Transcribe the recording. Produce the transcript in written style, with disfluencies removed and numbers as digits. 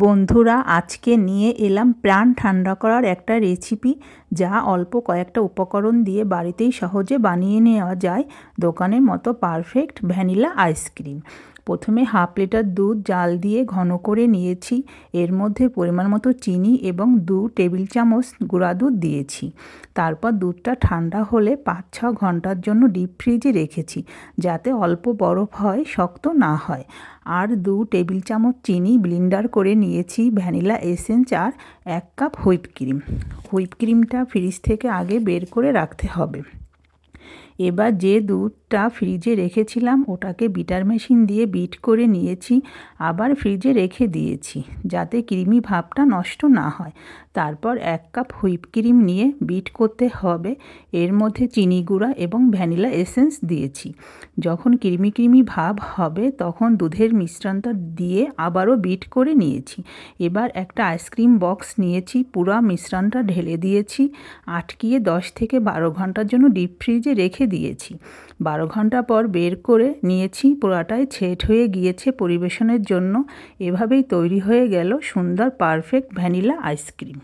বন্ধুরা, আজকে নিয়ে এলাম প্রাণ ঠান্ডা করার একটা রেসিপি, যা অল্প কয়েকটা উপকরণ দিয়ে বাড়িতেই সহজে বানিয়ে নেওয়া যায় দোকানের মতো পারফেক্ট ভ্যানিলা আইসক্রিম। প্রথমে হাফ লিটার দুধ জাল দিয়ে ঘন করে নিয়েছি। এর মধ্যে পরিমাণ মতো চিনি এবং 2 টেবিল চামচ গুঁড়া দুধ দিয়েছি। তারপর দুধটা ঠান্ডা হলে 5-6 ঘন্টার জন্য ডিপ ফ্রিজে রেখেছি, যাতে অল্প বরফ হয়, শক্ত না হয়। আর 2 টেবিল চামচ চিনি ব্লেন্ডার করে নিয়েছি, ভ্যানিলা এসেন্স আর 1 কাপ হুইপ ক্রিম। হুইপ ক্রিমটা ফ্রিজ থেকে আগে বের করে রাখতে হবে। এবার যে দুধটা ফ্রিজে রেখেছিলাম ওটাকে বিটার মেশিন দিয়ে বিট করে নিয়েছি, আবার ফ্রিজে রেখে দিয়েছি যাতে ক্রিমি ভাবটা নষ্ট না হয়। তারপর 1 কাপ হুইপ ক্রিম নিয়ে বিট করতে হবে। এর মধ্যে চিনি গুঁড়া এবং ভ্যানিলা এসেন্স দিয়েছি। যখন ক্রিমি ক্রিমি ভাব হবে তখন দুধের মিশ্রণটা দিয়ে আবারও বিট করে নিয়েছি। এবার একটা আইসক্রিম বক্স নিয়েছি, পুরো মিশ্রণটা ঢেলে দিয়েছি, আটকিয়ে 10 থেকে 12 ঘন্টার জন্য ডিপ ফ্রিজে রেখে দিয়েছি। 12 ঘন্টা পর বের করে নিয়েছি, পুরাটাই সেট হয়ে গিয়েছে পরিবেশনের জন্য। এভাবেই তৈরি হয়ে গেল সুন্দর পারফেক্ট ভ্যানিলা আইসক্রিম।